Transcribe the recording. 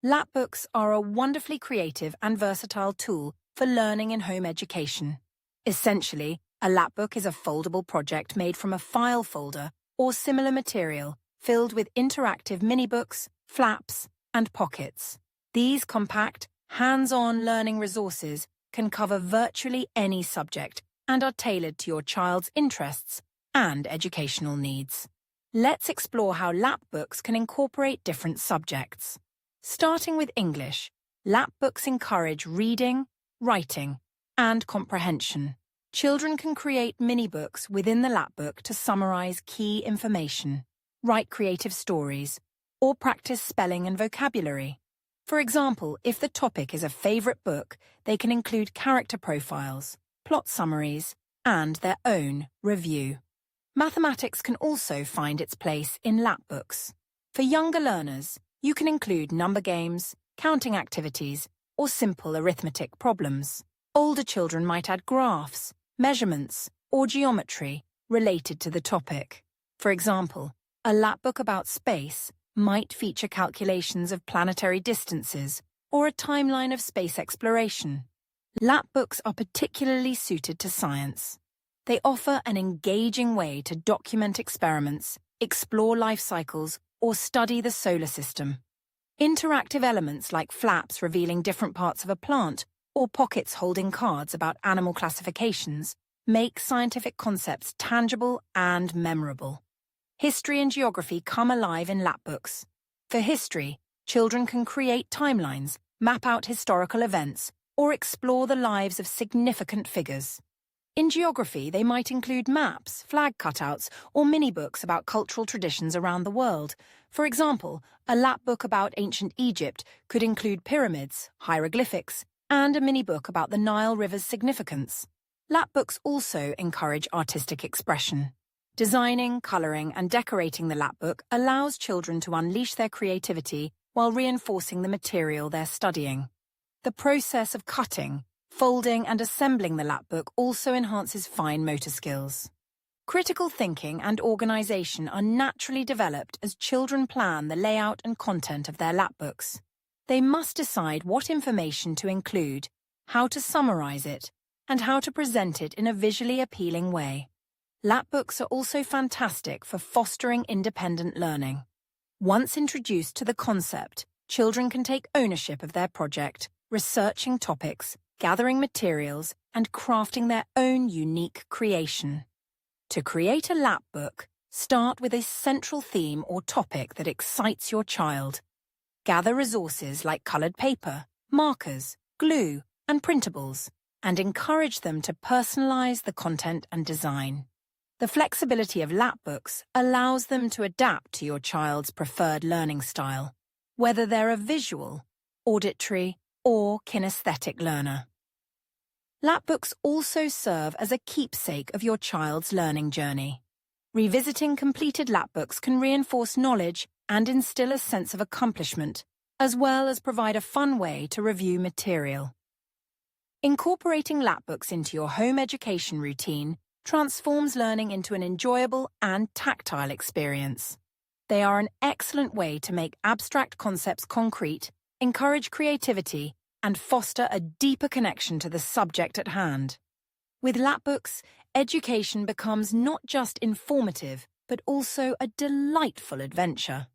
Lapbooks are a wonderfully creative and versatile tool for learning in home education. Essentially, a lapbook is a foldable project made from a file folder or similar material filled with interactive mini-books, flaps, and pockets. These compact, hands-on learning resources can cover virtually any subject and are tailored to your child's interests and educational needs. Let's explore how lapbooks can incorporate different subjects. Starting with English, lapbooks encourage reading, writing, and comprehension. Children can create mini-books within the lapbook to summarize key information, write creative stories, or practice spelling and vocabulary. For example, if the topic is a favorite book, they can include character profiles, plot summaries, and their own review. Mathematics can also find its place in lapbooks. For younger learners, you can include number games, counting activities, or simple arithmetic problems. Older children might add graphs, measurements, or geometry related to the topic. For example, a lapbook about space might feature calculations of planetary distances or a timeline of space exploration. Lapbooks are particularly suited to science. They offer an engaging way to document experiments, explore life cycles, or study the solar system. Interactive elements like flaps revealing different parts of a plant or pockets holding cards about animal classifications make scientific concepts tangible and memorable. History and geography come alive in lapbooks. For history, children can create timelines, map out historical events, or explore the lives of significant figures. In geography, they might include maps, flag cutouts, or mini-books about cultural traditions around the world. For example, a lapbook about ancient Egypt could include pyramids, hieroglyphics, and a mini-book about the Nile River's significance. Lapbooks also encourage artistic expression. Designing, coloring, and decorating the lapbook allows children to unleash their creativity while reinforcing the material they're studying. The process of cutting, folding, and assembling the lapbook also enhances fine motor skills. Critical thinking and organization are naturally developed as children plan the layout and content of their lapbooks. They must decide what information to include, how to summarize it, and how to present it in a visually appealing way. Lapbooks are also fantastic for fostering independent learning. Once introduced to the concept, children can take ownership of their project, researching topics, gathering materials, and crafting their own unique creation. To create a lapbook, start with a central theme or topic that excites your child. Gather resources like colored paper, markers, glue, and printables, and encourage them to personalize the content and design. The flexibility of lapbooks allows them to adapt to your child's preferred learning style, whether they're a visual, auditory, or kinesthetic learner. Lapbooks also serve as a keepsake of your child's learning journey. Revisiting completed lapbooks can reinforce knowledge and instill a sense of accomplishment, as well as provide a fun way to review material. Incorporating lapbooks into your home education routine transforms learning into an enjoyable and tactile experience. They are an excellent way to make abstract concepts concrete, encourage creativity, and foster a deeper connection to the subject at hand. With lapbooks, education becomes not just informative, but also a delightful adventure.